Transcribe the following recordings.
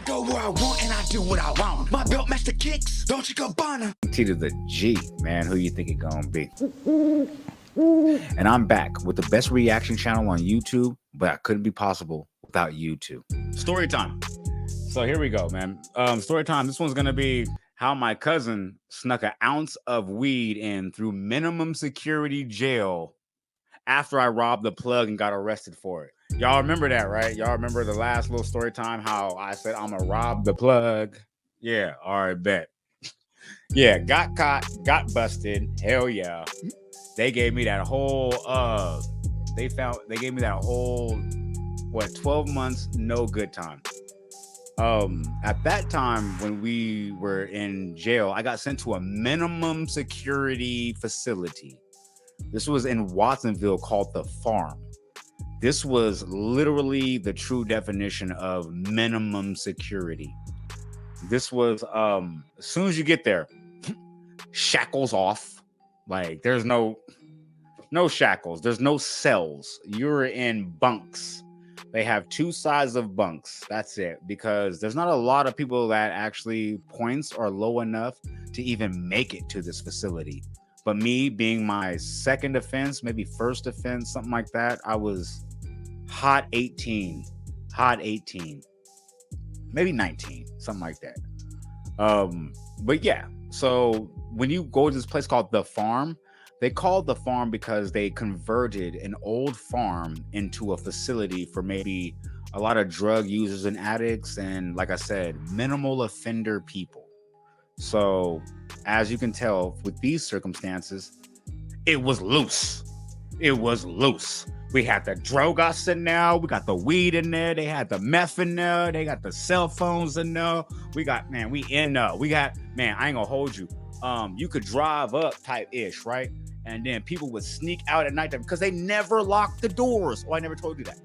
go where I want and I do what I want. My belt match the kicks, don't you go Bonner. T to the G, man. Who you think it gonna be? And I'm back with the best reaction channel on YouTube, but it couldn't be possible without you two. Story time. So here we go, man. Story time. This one's gonna be how my cousin snuck an ounce of weed in through minimum security jail after I robbed the plug and got arrested for it. Y'all remember that, right? Y'all remember the last little story time how I said I'm gonna rob the plug? Yeah, all right, bet. Yeah, got caught, got busted. Hell yeah. They gave me that whole they gave me that whole 12 months no good time. At that time when we were in jail, I got sent to a minimum security facility. This was in Watsonville called the Farm. This was literally the true definition of minimum security. This was as soon as you get there, shackles off. Like there's no shackles, there's no cells. You're in bunks. They have two sides of bunks. That's it, because there's not a lot of people that actually points are low enough to even make it to this facility. But me being my second offense, maybe first offense, something like that, I was hot 18, maybe 19, something like that. But yeah, so when you go to this place called the Farm, they called the Farm because they converted an old farm into a facility for maybe a lot of drug users and addicts, and like I said, minimal offender people. So as you can tell with these circumstances, it was loose. It was loose. We had the drogas in there. We got the weed in there. They had the meth in there. They got the cell phones in there. We got, man, we in there. We got, man, I ain't gonna hold you. You could drive up type ish, right? And then people would sneak out at nighttime because they never locked the doors. Oh, I never told you that.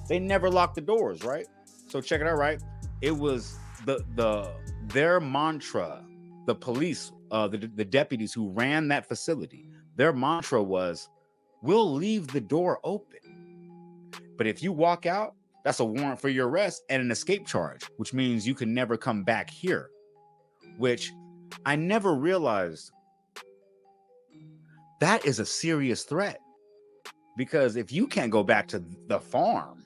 They never locked the doors, right? So check it out, right? It was their mantra, the police, the deputies who ran that facility, their mantra was, we'll leave the door open, but if you walk out, that's a warrant for your arrest and an escape charge, which means you can never come back here. Which I never realized that is a serious threat, because if you can't go back to the farm,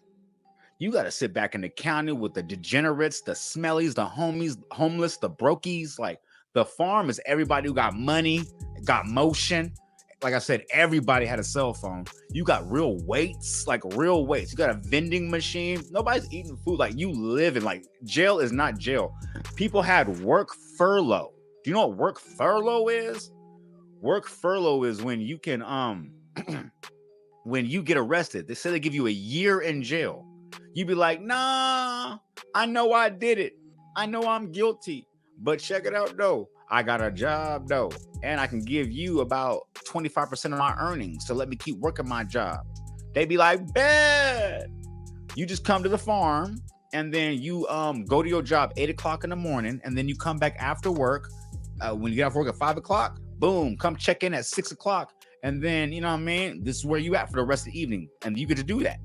you got to sit back in the county with the degenerates, the smellies, the homeless, the brokies. Like the farm is everybody who got money, got motion. Like I said, everybody had a cell phone. You got real weights, like real weights. You got a vending machine. Nobody's eating food. Like you live in, like, jail is not jail. People had work furlough. Do you know what work furlough is? Work furlough is when you can, when you get arrested, they say they give you a year in jail. You be like, nah, I know I did it. I know I'm guilty. But check it out, though. I got a job, though, and I can give you about 25% of my earnings to let me keep working my job. They be like, bet. You just come to the farm, and then you go to your job 8 o'clock in the morning, and then you come back after work. When you get off work at 5 o'clock, boom, come check in at 6 o'clock. And then, you know what I mean? This is where you at for the rest of the evening. And you get to do that,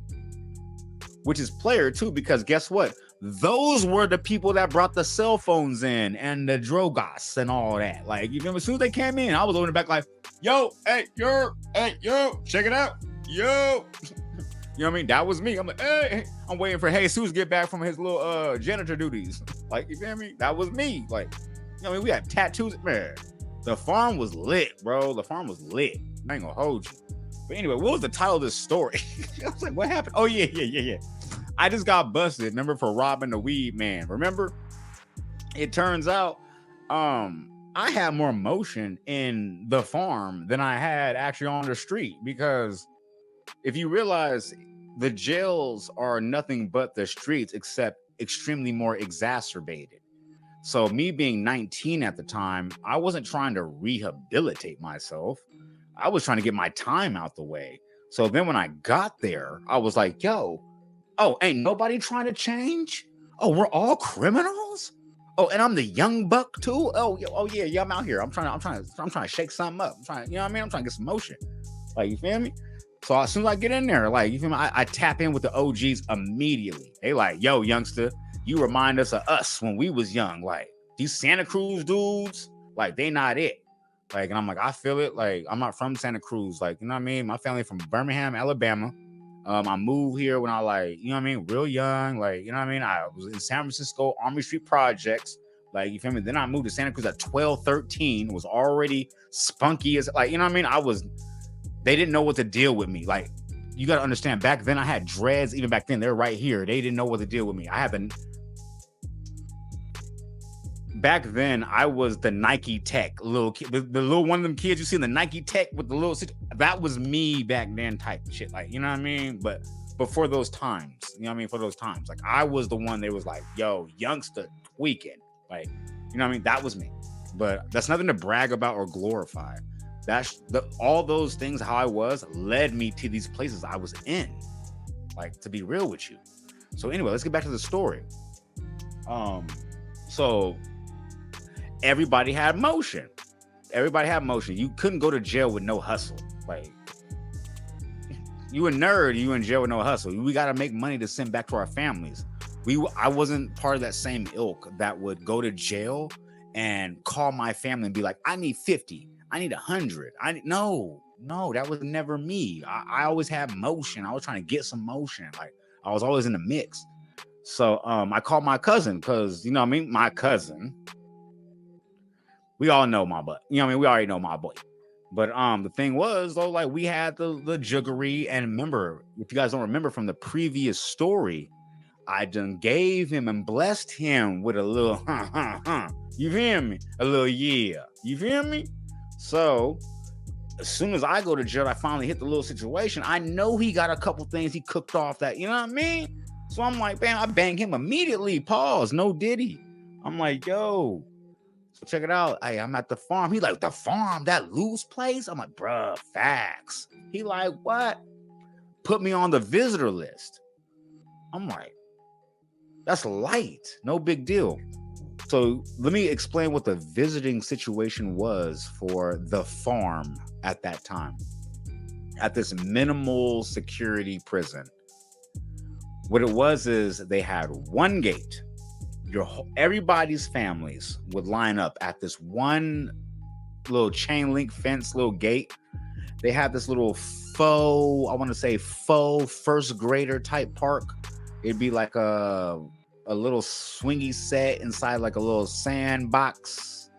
which is player too, because guess what? Those were the people that brought the cell phones in and the drogas and all that. Like, you know, as soon as they came in, I was over in the back like, yo, hey, yo, check it out. Yo. You know what I mean? That was me. I'm like, hey, I'm waiting for Jesus to get back from his little janitor duties. Like, you feel me? That was me. Like, you know what I mean? We had tattoos. Man, the farm was lit, bro. The farm was lit. I ain't gonna hold you. But anyway, what was the title of this story? I was like, what happened? Oh, yeah. I just got busted, remember, for robbing the weed man. Remember? It turns out I had more motion in the farm than I had actually on the street, because if you realize, the jails are nothing but the streets, except extremely more exacerbated. So me being 19 at the time, I wasn't trying to rehabilitate myself. I was trying to get my time out the way. So then when I got there, I was like, yo, oh, ain't nobody trying to change? Oh, we're all criminals? Oh, and I'm the young buck too? Oh, yeah, I'm out here. I'm trying to shake something up. I'm trying, you know what I mean? I'm trying to get some motion. Like, you feel me? So as soon as I get in there, like, you feel me? I tap in with the OGs immediately. They like, yo, youngster, You remind us of us when we was young. Like these Santa Cruz dudes, like they not it. Like, and I'm like, I feel it. Like, I'm not from Santa Cruz. Like, you know what I mean? My family from Birmingham, Alabama. I moved here when I like, you know what I mean, real young. Like, you know what I mean? I was in San Francisco, Army Street Projects. Like, you feel me? Then I moved to Santa Cruz at 12, 13. Was already spunky as like, you know what I mean? They didn't know what to deal with me. Like, you got to understand, back then I had dreads. Even back then, they're right here. They didn't know what to deal with me. Back then, I was the Nike Tech little kid, the little one of them kids you see in the Nike Tech with the little. That was me back then, type of shit. Like, you know what I mean? But for those times, you know what I mean? For those times, like I was the one that was like, "Yo, youngster, tweaking." Like, you know what I mean? That was me. But that's nothing to brag about or glorify. All those things, how I was, led me to these places I was in. Like, to be real with you. So anyway, let's get back to the story. So everybody had motion. You couldn't go to jail with no hustle. Like, you a nerd, you in jail with no hustle. We got to make money to send back to our families. I wasn't part of that same ilk that would go to jail and call my family and be like, I need 50, I need 100. No, that was never me. I always had motion. I was trying to get some motion. Like, I was always in the mix. So I called my cousin because, you know what I mean? My cousin. We all know my butt. You know what I mean? We already know my boy. But the thing was, though, like we had the juggery. And remember, if you guys don't remember from the previous story, I done gave him and blessed him with a little You feel me? A little yeah. You feel me? So as soon as I go to jail, I finally hit the little situation. I know he got a couple things he cooked off that, you know what I mean? So I'm like, bam, I bang him immediately. Pause. No diddy. I'm like, yo, so check it out. Hey, I'm at the farm. He like, the farm, that loose place? I'm like, bruh, facts. He like, what? Put me on the visitor list. I'm like, that's light. No big deal. So let me explain what the visiting situation was for the farm at that time. At this minimal security prison. What it was is they had one gate. Everybody's families would line up at this one little chain link fence, little gate. They had this little faux first grader type park. It'd be like a little swingy set inside like a little sandbox,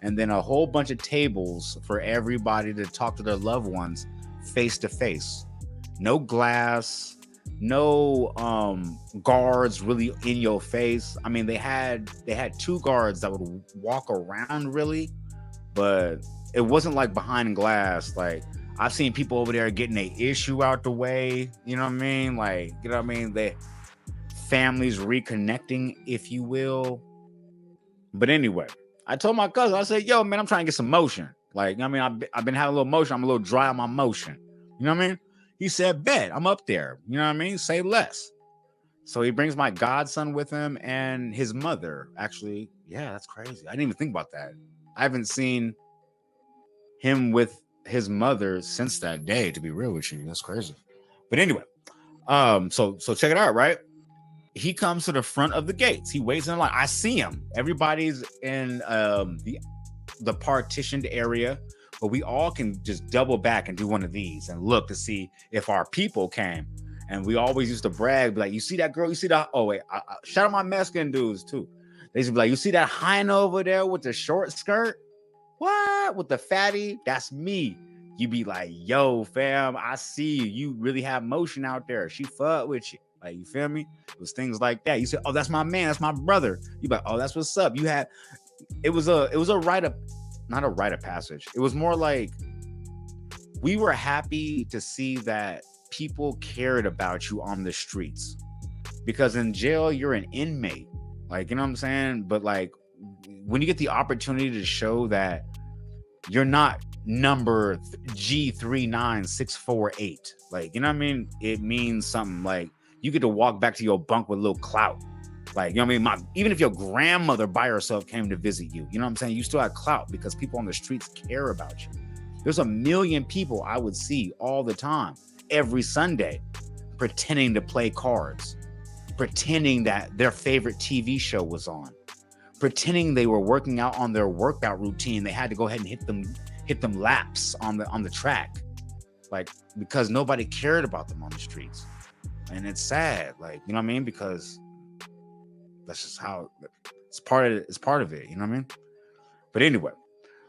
and then a whole bunch of tables for everybody to talk to their loved ones face to face. No glass, no guards really in your face. I mean, they had 2 guards that would walk around really, but it wasn't like behind glass. Like, I've seen people over there getting an issue out the way, you know what I mean? Like, you know what I mean? They families reconnecting, if you will. But anyway, I told my cousin, I said, yo, man, I'm trying to get some motion. Like, you know what I mean? I've been having a little motion. I'm a little dry on my motion. You know what I mean? He said, bet, I'm up there. You know what I mean? Say less. So he brings my godson with him and his mother. Actually, yeah, that's crazy. I didn't even think about that. I haven't seen him with his mother since that day, to be real with you. That's crazy. But anyway, so check it out, right? He comes to the front of the gates. He waits in line. I see him. Everybody's in the partitioned area, but we all can just double back and do one of these and look to see if our people came. And we always used to brag, be like, you see that girl? You see that? Oh, wait, shout out my Mexican dudes too. They used to be like, you see that hyena over there with the short skirt? What? With the fatty? That's me. You be like, yo, fam, I see you. You really have motion out there. She fuck with you. Like, you feel me? It was things like that. You said, oh, that's my man. That's my brother. You be like, oh, that's what's up. It was a rite of, not a rite of passage. It was more like we were happy to see that people cared about you on the streets, because in jail, you're an inmate. Like, you know what I'm saying? But like, when you get the opportunity to show that you're not number G39648, like, you know what I mean? It means something. Like, you get to walk back to your bunk with a little clout. Like, you know what I mean? Even if your grandmother by herself came to visit you, you know what I'm saying? You still have clout because people on the streets care about you. There's a million people I would see all the time, every Sunday, pretending to play cards. pretending that their favorite TV show was on, pretending they were working out on their workout routine. They had to go ahead and hit them laps on the track, like, because nobody cared about them on the streets. And it's sad, like, you know what I mean? Because that's just how it's part of it, you know what I mean? But anyway,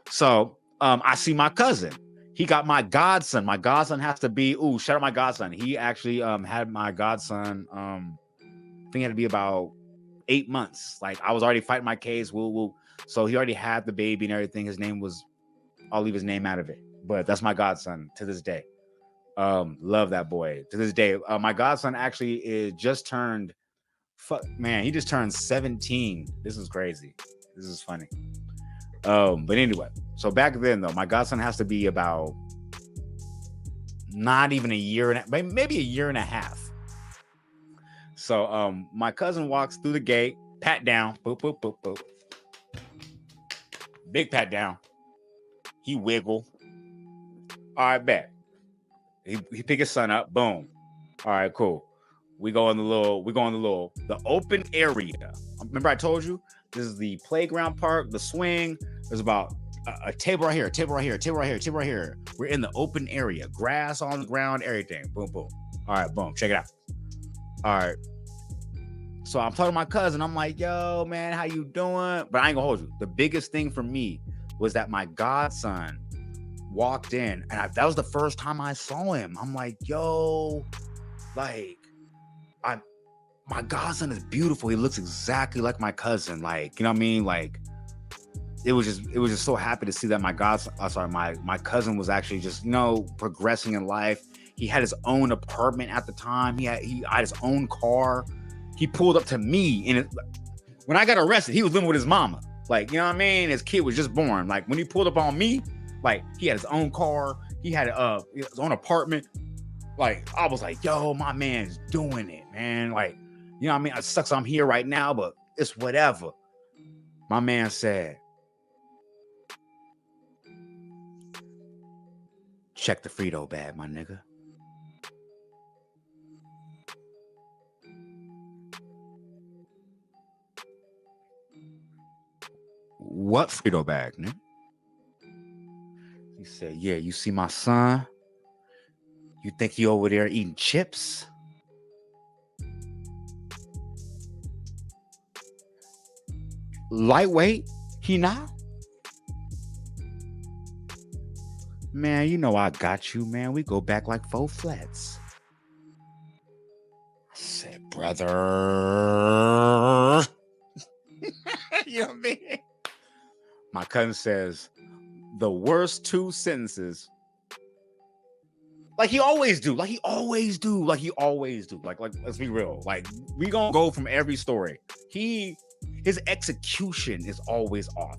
so I see my cousin. He got my godson. My godson has to be, shout out my godson. He actually had my godson, I think it had to be about 8 months. Like, I was already fighting my case, so he already had the baby and everything. His name was, I'll leave his name out of it, but that's my godson to this day. Love that boy to this day. My godson actually is just turned, he just turned 17. This is crazy. This is funny. But anyway, so back then though, my godson has to be about not even a year and maybe a year and a half. So my cousin walks through the gate, pat down, boop, boop, boop, boop. Big pat down. He wiggle. All right, bet. He pick his son up, boom. All right, cool. We go in the open area. Remember I told you this is the playground park, the swing. There's about a table right here, table right here, table right here, table right here. We're in the open area, grass on the ground, everything. Boom, boom. All right, boom. Check it out. All right. So I'm talking to my cousin. I'm like, yo, man, how you doing? But I ain't gonna hold you. The biggest thing for me was that my godson walked in, and that was the first time I saw him. I'm like, yo, like, my godson is beautiful. He looks exactly like my cousin. Like, you know what I mean? Like, it was just so happy to see that my cousin was actually just, progressing in life. He had his own apartment at the time. He had his own car. He pulled up to me, and when I got arrested, he was living with his mama. Like, you know what I mean? His kid was just born. Like, when he pulled up on me, like, he had his own car. He had his own apartment. Like, I was like, yo, my man's doing it, man. Like, you know what I mean? It sucks I'm here right now, but it's whatever. My man said, check the Frito bag, my nigga. What Frito bag, nigga? He said, yeah, you see my son? You think he over there eating chips? Lightweight? He not? Man, you know I got you, man. We go back like 4 flats. I said, brother. You know what I mean? My cousin says the worst 2 sentences. Like he always do. Like, let's be real. Like, we gonna go from every story. His execution is always off.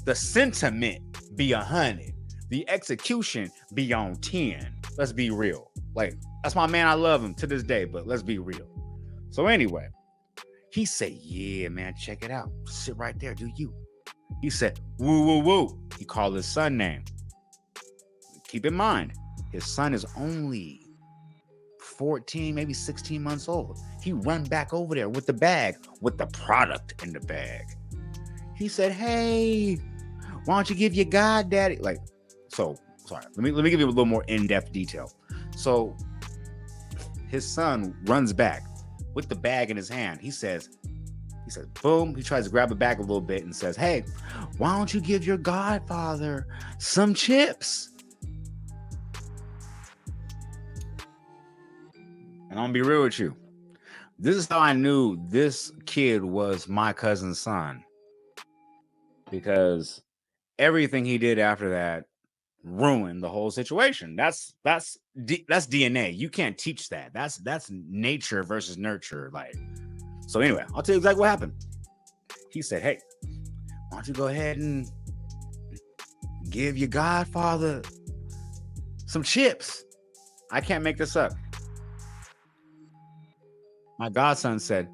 The sentiment be 100. The execution be on 10. Let's be real. Like, that's my man. I love him to this day, but let's be real. So anyway, he said, yeah, man, check it out. Sit right there, do you. He said, woo, woo, woo. He called his son name. Keep in mind, his son is only 14, maybe 16 months old. He run back over there with the bag, with the product in the bag. He said, hey, why don't you give your goddaddy? Like, so, sorry, let me give you a little more in-depth detail. So, his son runs back with the bag in his hand. He says, boom, he tries to grab it back a little bit and says, hey, why don't you give your godfather some chips? And I'm gonna be real with you. This is how I knew this kid was my cousin's son. Because everything he did after that ruined the whole situation. That's DNA. You can't teach that. That's nature versus nurture. Like, so anyway, I'll tell you exactly what happened. He said, hey, why don't you go ahead and give your godfather some chips? I can't make this up. My godson said,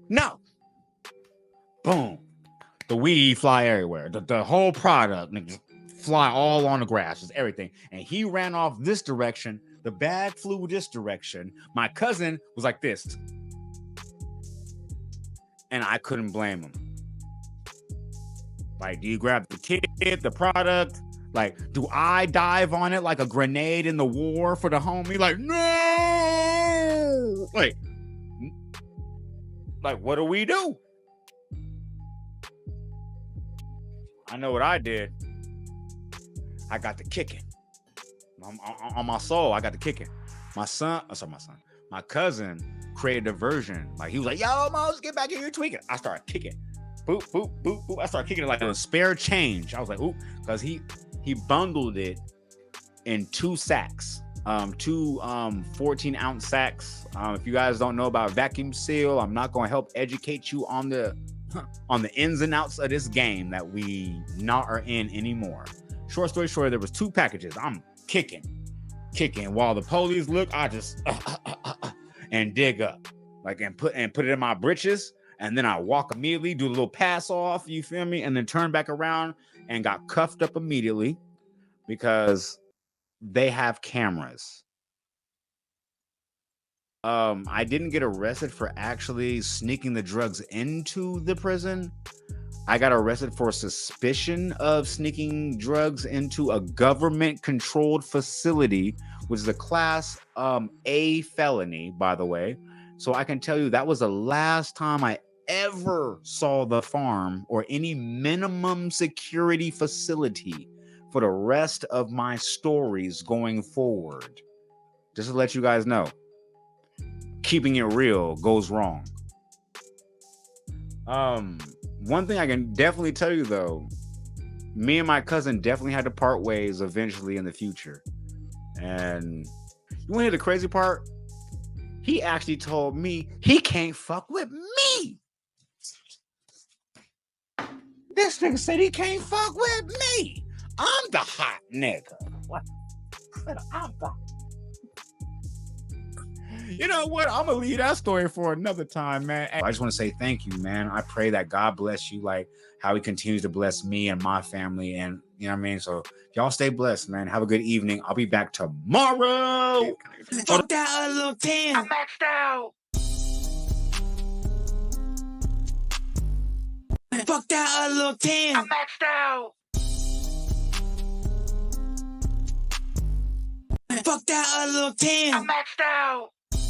no. Boom. The weed fly everywhere. The whole product fly all on the grass, just everything. And he ran off this direction. The bag flew this direction. My cousin was like this. And I couldn't blame him. Like, do you grab the kid, the product? Like, do I dive on it like a grenade in the war for the homie? Like, no! Like what do we do? I know what I did. I got the kicking. On my soul, I got the kicking. My cousin created a version. Like, he was like, yo, Mose, get back here, you're tweaking. I started kicking. Boop, boop, boop, boop. I started kicking it like a spare change. I was like, ooh, because he bundled it in 2 sacks. 2 14-ounce sacks. If you guys don't know about vacuum seal, I'm not going to help educate you on the ins and outs of this game that we not are in anymore. Short story short, there was 2 packages. I'm kicking while the police look. I just and dig up, like, and put it in my britches, and then I walk immediately, do a little pass off, you feel me, and then turn back around and got cuffed up immediately because they have cameras. I didn't get arrested for actually sneaking the drugs into the prison. I got arrested for suspicion of sneaking drugs into a government-controlled facility, which is a class A felony, by the way. So I can tell you that was the last time I ever saw the farm or any minimum security facility for the rest of my stories going forward. Just to let you guys know, keeping it real goes wrong. One thing I can definitely tell you though, me and my cousin definitely had to part ways eventually in the future. And you want to hear the crazy part? He actually told me he can't fuck with me. This nigga said he can't fuck with me. I'm the hot nigga. What? I'm the... You know what? I'm gonna leave that story for another time, man. I just want to say thank you, man. I pray that God bless you like how he continues to bless me and my family. And you know what I mean? So y'all stay blessed, man. Have a good evening. I'll be back tomorrow. Fucked out a little 10. I maxed out. Fucked out a little 10. I maxed out. Fucked out a little 10. I maxed out.